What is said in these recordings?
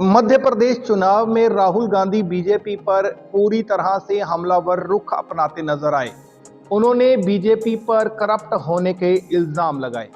मध्य प्रदेश चुनाव में राहुल गांधी बीजेपी पर पूरी तरह से हमलावर रुख अपनाते नजर आए। उन्होंने बीजेपी पर करप्ट होने के इल्जाम लगाए।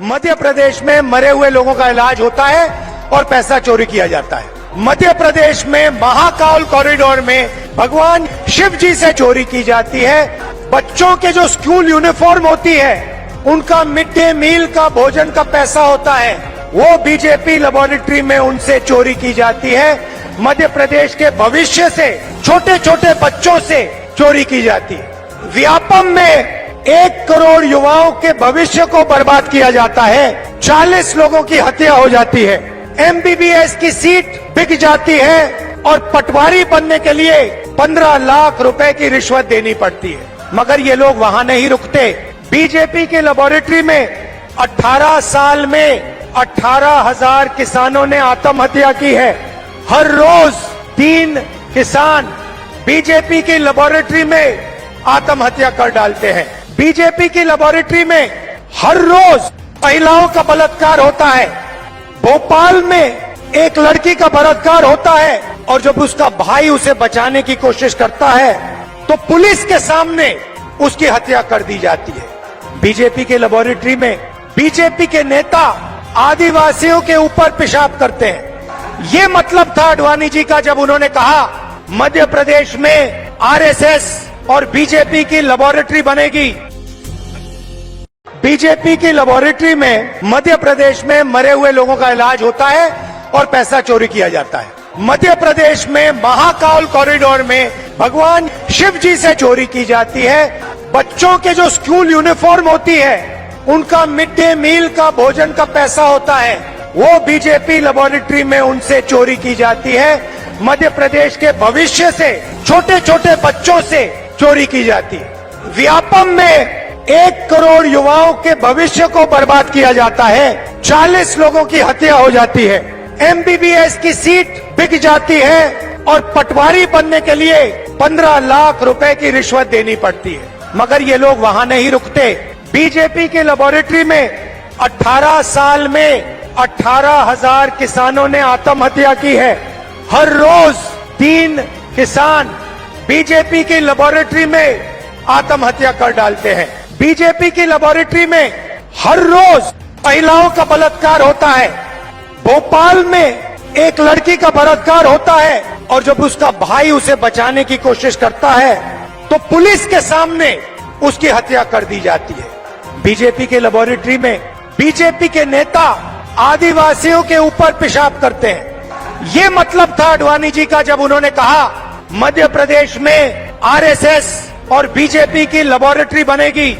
मध्य प्रदेश में मरे हुए लोगों का इलाज होता है और पैसा चोरी किया जाता है। मध्य प्रदेश में महाकाल कॉरिडोर में भगवान शिव जी से चोरी की जाती है। बच्चों के जो स्कूल यूनिफॉर्म होती है, उनका मिड डे मील का भोजन का पैसा होता है, वो बीजेपी लेबोरेटरी में उनसे चोरी की जाती है। मध्य प्रदेश के भविष्य से, छोटे छोटे बच्चों से चोरी की जाती है। व्यापम में 1 करोड़ युवाओं के भविष्य को बर्बाद किया जाता है। 40 लोगों की हत्या हो जाती है। MBBS की सीट बिक जाती है और पटवारी बनने के लिए 15 लाख रुपए की रिश्वत देनी पड़ती है। मगर ये लोग वहां नहीं रुकते। बीजेपी की लेबोरेटरी में 18 साल में 18,000 किसानों ने आत्महत्या की है। हर रोज 3 किसान बीजेपी की लेबोरेटरी में आत्महत्या कर डालते हैं। बीजेपी की लेबोरेटरी में हर रोज महिलाओं का बलात्कार होता है। भोपाल में एक लड़की का बलात्कार होता है और जब उसका भाई उसे बचाने की कोशिश करता है तो पुलिस के सामने उसकी हत्या कर दी जाती है। बीजेपी के लेबोरेटरी में बीजेपी के नेता आदिवासियों के ऊपर पेशाब करते हैं। ये मतलब था आडवाणी जी का जब उन्होंने कहा मध्य प्रदेश में RSS और बीजेपी की लेबोरेटरी बनेगी। बीजेपी की लेबोरेटरी में मध्य प्रदेश में मरे हुए लोगों का इलाज होता है और पैसा चोरी किया जाता है। मध्य प्रदेश में महाकाल कॉरिडोर में भगवान शिव जी से चोरी की जाती है। बच्चों के जो स्कूल यूनिफॉर्म होती है, उनका मिड डे मील का भोजन का पैसा होता है, वो बीजेपी लेबोरेटरी में उनसे चोरी की जाती है। मध्य प्रदेश के भविष्य से, छोटे छोटे बच्चों से चोरी की जाती है। व्यापम में 1 करोड़ युवाओं के भविष्य को बर्बाद किया जाता है। 40 लोगों की हत्या हो जाती है। MBBS की सीट बिक जाती है और पटवारी बनने के लिए 15 लाख रुपए की रिश्वत देनी पड़ती है। मगर ये लोग वहां नहीं रुकते। बीजेपी के लेबोरेटरी में 18 साल में 18,000 किसानों ने आत्महत्या की है। हर रोज 3 किसान बीजेपी की लेबोरेटरी में आत्महत्या कर डालते हैं। बीजेपी की लेबोरेटरी में हर रोज महिलाओं का बलात्कार होता है। भोपाल में एक लड़की का बलात्कार होता है और जब उसका भाई उसे बचाने की कोशिश करता है तो पुलिस के सामने उसकी हत्या कर दी जाती है। बीजेपी के लेबोरेटरी में बीजेपी के नेता आदिवासियों के ऊपर पेशाब करते हैं। ये मतलब था आडवाणी जी का जब उन्होंने कहा मध्य प्रदेश में RSS और बीजेपी की लेबोरेटरी बनेगी।